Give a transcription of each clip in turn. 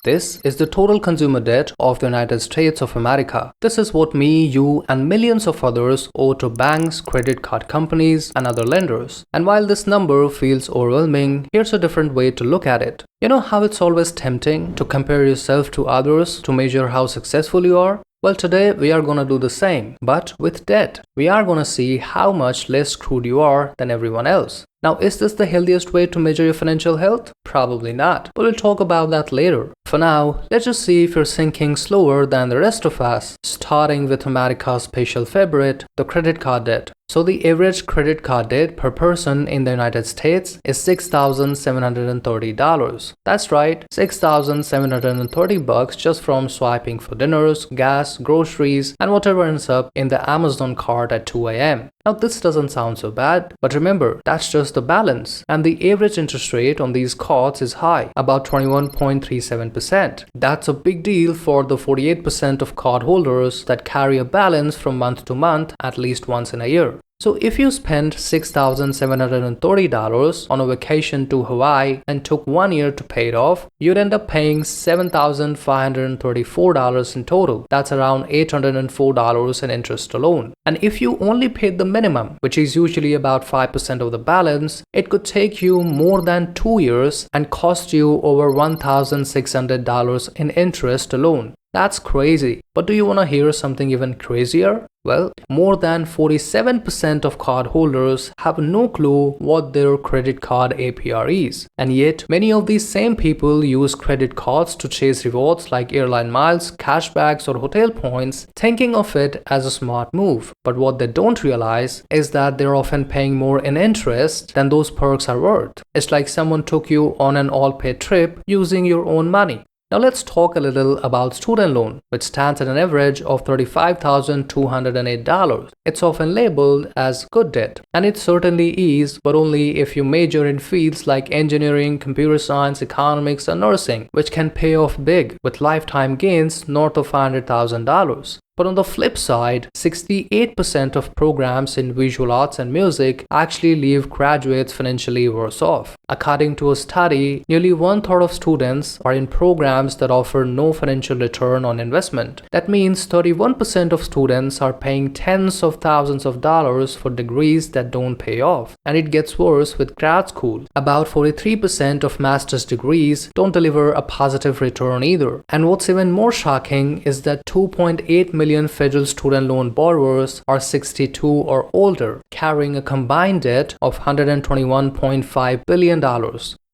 This is the total consumer debt of the United States of America. This is what me, you, and millions of others owe to banks, credit card companies, and other lenders. And while this number feels overwhelming, here's a different way to look at it. You know how it's always tempting to compare yourself to others to measure how successful you are? Well, today we are gonna do the same, but with debt. We are gonna see how much less screwed you are than everyone else. Now, is this the healthiest way to measure your financial health? Probably not, but we'll talk about that later. For now, let's just see if you're sinking slower than the rest of us, starting with America's special favorite, the credit card debt. So the average credit card debt per person in the United States is $6,730. That's right, $6,730 just from swiping for dinners, gas, groceries, and whatever ends up in the Amazon cart at 2 a.m. Now this doesn't sound so bad, but remember, that's just the balance. And the average interest rate on these cards is high, about 21.37%. That's a big deal for the 48% of cardholders that carry a balance from month to month at least once in a year. So if you spent $6,730 on a vacation to Hawaii and took 1 year to pay it off, you'd end up paying $7,534 in total. That's around $804 in interest alone. And if you only paid the minimum, which is usually about 5% of the balance, it could take you more than 2 years and cost you over $1,600 in interest alone. That's crazy. But do you want to hear something even crazier? Well, more than 47% of cardholders have no clue what their credit card APR is. And yet, many of these same people use credit cards to chase rewards like airline miles, cashbacks, or hotel points, thinking of it as a smart move. But what they don't realize is that they're often paying more in interest than those perks are worth. It's like someone took you on an all-paid trip using your own money. Now let's talk a little about student loan, which stands at an average of $35,208. It's often labeled as good debt, and it certainly is, but only if you major in fields like engineering, computer science, economics, and nursing, which can pay off big with lifetime gains north of $500,000. But on the flip side, 68% of programs in visual arts and music actually leave graduates financially worse off. According to a study, nearly 1/3 of students are in programs that offer no financial return on investment. That means 31% of students are paying tens of thousands of dollars for degrees that don't pay off. And it gets worse with grad school. About 43% of master's degrees don't deliver a positive return either. And what's even more shocking is that 2.8 million federal student loan borrowers are 62 or older, carrying a combined debt of $121.5 billion.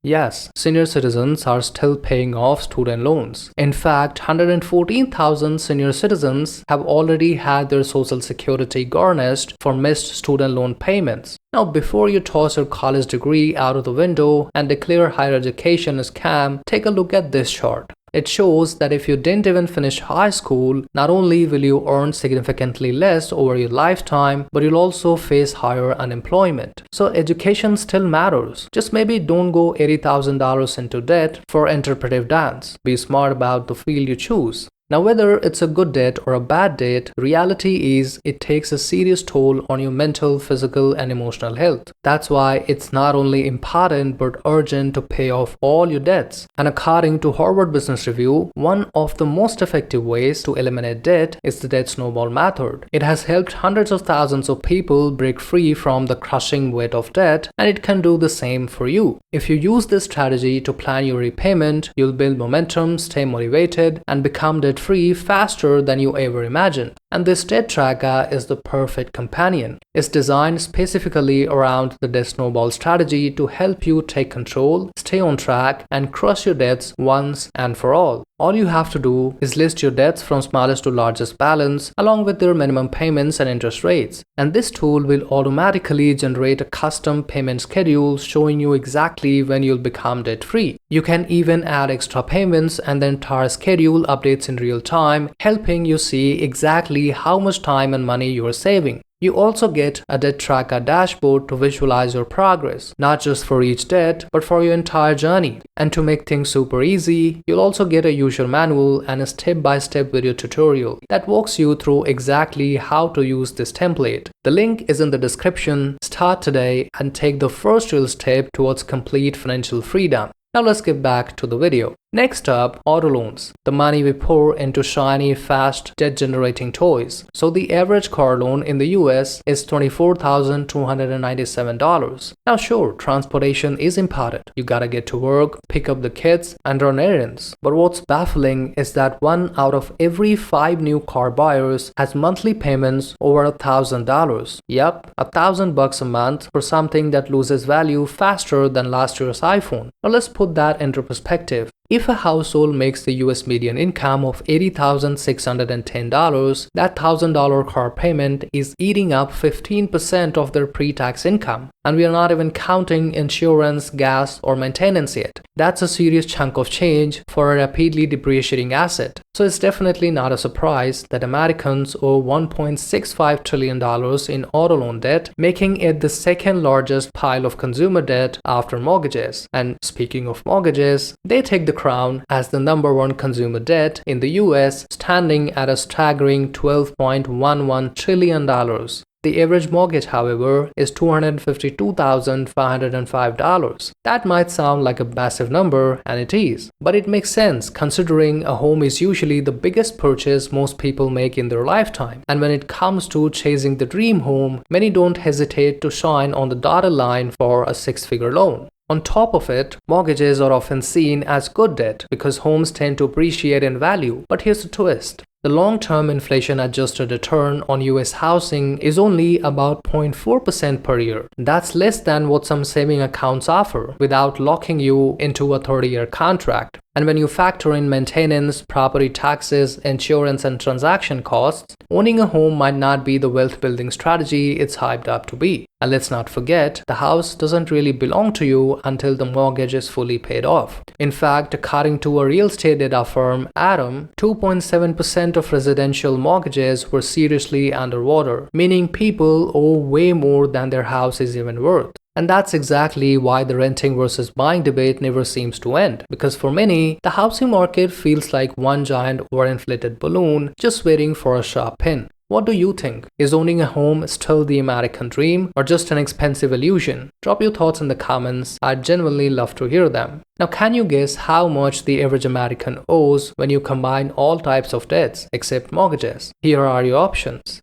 Yes, senior citizens are still paying off student loans. In fact, 114,000 senior citizens have already had their Social Security garnished for missed student loan payments. Now, before you toss your college degree out of the window and declare higher education a scam, take a look at this chart. It shows that if you didn't even finish high school, not only will you earn significantly less over your lifetime, but you'll also face higher unemployment. So education still matters. Just maybe don't go $80,000 into debt for interpretive dance. Be smart about the field you choose. Now, whether it's a good debt or a bad debt, reality is it takes a serious toll on your mental, physical, and emotional health. That's why it's not only important but urgent to pay off all your debts. And according to Harvard Business Review, one of the most effective ways to eliminate debt is the debt snowball method. It has helped hundreds of thousands of people break free from the crushing weight of debt, and it can do the same for you. If you use this strategy to plan your repayment, you'll build momentum, stay motivated, and become debt-free faster than you ever imagined. And this debt tracker is the perfect companion. It's designed specifically around the debt snowball strategy to help you take control, stay on track, and crush your debts once and for all. All you have to do is list your debts from smallest to largest balance along with their minimum payments and interest rates. And this tool will automatically generate a custom payment schedule showing you exactly when you'll become debt-free. You can even add extra payments and the entire schedule updates in real time, helping you see exactly how much time and money you are saving. You also get a debt tracker dashboard to visualize your progress, not just for each debt, but for your entire journey. And to make things super easy, you'll also get a user manual and a step-by-step video tutorial that walks you through exactly how to use this template. The link is in the description. Start today and take the first real step towards complete financial freedom. Now let's get back to the video. Next up, auto loans, the money we pour into shiny, fast, debt-generating toys. So the average car loan in the US is $24,297. Now sure, transportation is important. You gotta get to work, pick up the kids, and run errands. But what's baffling is that 1 out of every 5 new car buyers has monthly payments over $1,000. Yep, $1,000 a month for something that loses value faster than last year's iPhone. Now let's put that into perspective. If a household makes the US median income of $80,610, that $1,000 car payment is eating up 15% of their pre-tax income. And we are not even counting insurance, gas, or maintenance yet. That's a serious chunk of change for a rapidly depreciating asset. So it's definitely not a surprise that Americans owe $1.65 trillion in auto loan debt, making it the second largest pile of consumer debt after mortgages. And speaking of mortgages, they take the crown as the #1 consumer debt in the US, standing at a staggering $12.11 trillion. The average mortgage, however, is $252,505. That might sound like a massive number, and it is. But it makes sense considering a home is usually the biggest purchase most people make in their lifetime. And when it comes to chasing the dream home, many don't hesitate to sign on the dotted line for a 6-figure loan. On top of it, mortgages are often seen as good debt because homes tend to appreciate in value. But here's the twist. The long-term inflation-adjusted return on US housing is only about 0.4% per year. That's less than what some saving accounts offer without locking you into a 30-year contract. And when you factor in maintenance, property taxes, insurance, and transaction costs, owning a home might not be the wealth-building strategy it's hyped up to be. And let's not forget, the house doesn't really belong to you until the mortgage is fully paid off. In fact, according to a real estate data firm, Atom, 2.7% of residential mortgages were seriously underwater, meaning people owe way more than their house is even worth. And that's exactly why the renting versus buying debate never seems to end. Because for many, the housing market feels like one giant overinflated balloon just waiting for a sharp pin. What do you think? Is owning a home still the American dream or just an expensive illusion? Drop your thoughts in the comments. I'd genuinely love to hear them. Now, can you guess how much the average American owes when you combine all types of debts except mortgages? Here are your options.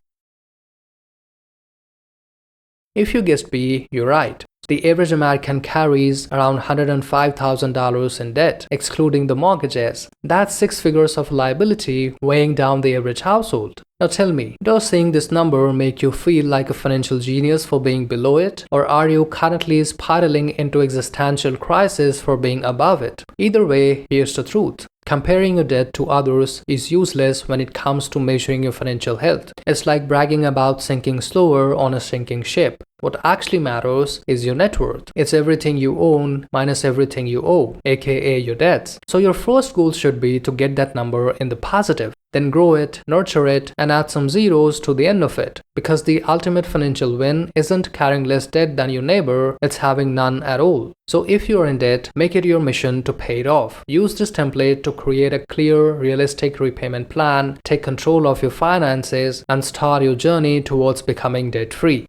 If you guessed B, you're right. The average American carries around $105,000 in debt, excluding the mortgages. That's 6 figures of liability weighing down the average household. Now tell me, does seeing this number make you feel like a financial genius for being below it? Or are you currently spiraling into existential crisis for being above it? Either way, here's the truth. Comparing your debt to others is useless when it comes to measuring your financial health. It's like bragging about sinking slower on a sinking ship. What actually matters is your net worth. It's everything you own minus everything you owe, aka your debts. So your first goal should be to get that number in the positive. Then grow it, nurture it, and add some zeros to the end of it. Because the ultimate financial win isn't carrying less debt than your neighbor, it's having none at all. So if you're in debt, make it your mission to pay it off. Use this template to create a clear, realistic repayment plan, take control of your finances, and start your journey towards becoming debt-free.